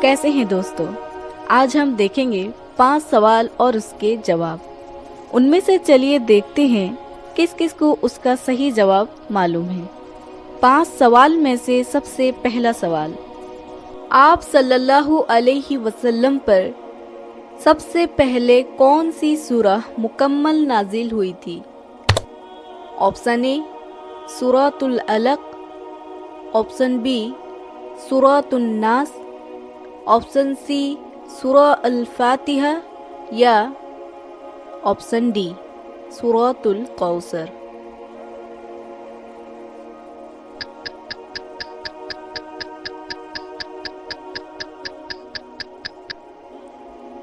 कैसे हैं दोस्तों। आज हम देखेंगे 5 सवाल और उसके जवाब। उनमें से चलिए देखते हैं किस किस को उसका सही जवाब मालूम है। 5 सवाल में से सबसे पहला सवाल, आप सल्लल्लाहु अलैहि वसल्लम पर सबसे पहले कौन सी सूरह मुकम्मल नाजिल हुई थी? Option A Suratul Alakh, option B सूरतुन नास, ऑप्शन सी सूरह अल फातिहा या ऑप्शन डी सूरतुल कौसर।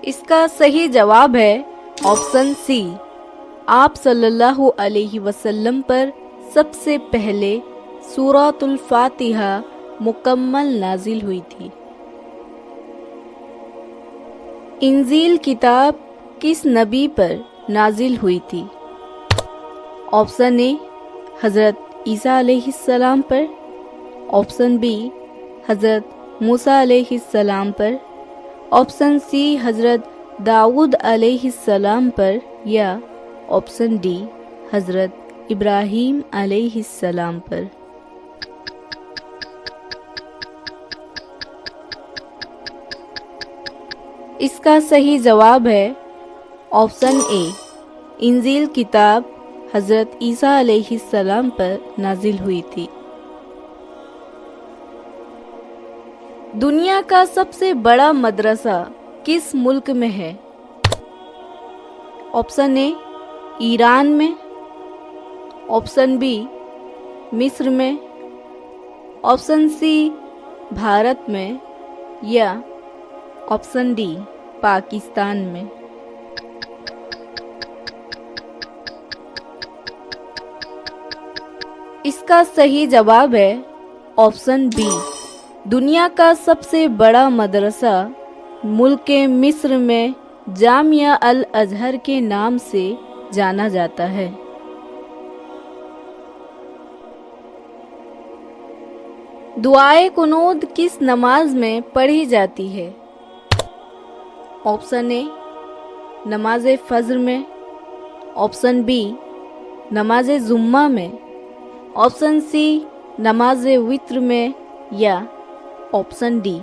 इसका सही जवाब है ऑप्शन सी। आप सल्लल्लाहु अलैहि वसल्लम पर सबसे पहले सूरतुल फातिहा मुकम्मल नाजिल हुई थी। इंजील किताब किस नबी पर नाजिल हुई थी? ऑप्शन ए हज़रत ईसा अलैहिस्सलाम पर, ऑप्शन बी हज़रत मूसा अलैहिस्सलाम पर, ऑप्शन सी हज़रत दाऊद अलैहिस्सलाम पर या ऑप्शन डी हज़रत इब्राहीम अलैहिस्सलाम पर। इसका सही जवाब है ऑप्शन ए। इंजील किताब हज़रत ईसा अलैहिस्सलाम पर नाजिल हुई थी। दुनिया का सबसे बड़ा मदरसा किस मुल्क में है? ऑप्शन ए ईरान में, ऑप्शन बी मिस्र में, ऑप्शन सी भारत में या ऑप्शन डी पाकिस्तान में। इसका सही जवाब है ऑप्शन बी। दुनिया का सबसे बड़ा मदरसा मुल्क मिस्र में जामिया अल अजहर के नाम से जाना जाता है। दुआए कुनूत किस नमाज में पढ़ी जाती है? ऑप्शन ए नमाज फज्र में, ऑप्शन बी नमाज जुम्मा में, ऑप्शन सी नमाज वित्र में या ऑप्शन डी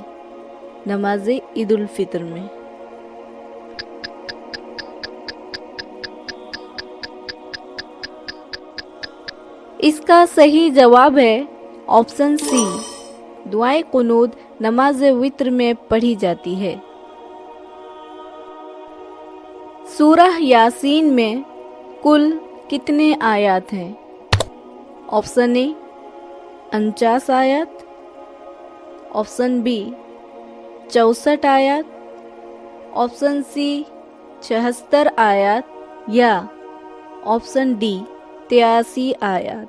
नमाज ईद उल फित्र में। इसका सही जवाब है ऑप्शन सी। दुआए कुनूत नमाज वित्र में पढ़ी जाती है। सूरह यासीन में कुल कितने आयत हैं? ऑप्शन ए 49 आयत, ऑप्शन बी 64 आयत, ऑप्शन सी 76 आयत या ऑप्शन डी 83 आयत।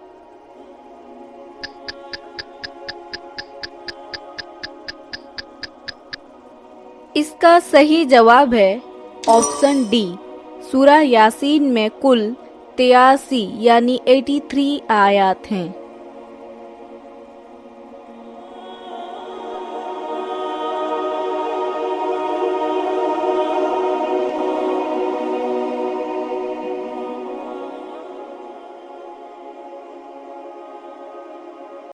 इसका सही जवाब है ऑप्शन डी। सूरह यासीन में कुल 83 यानी 83 आयत हैं।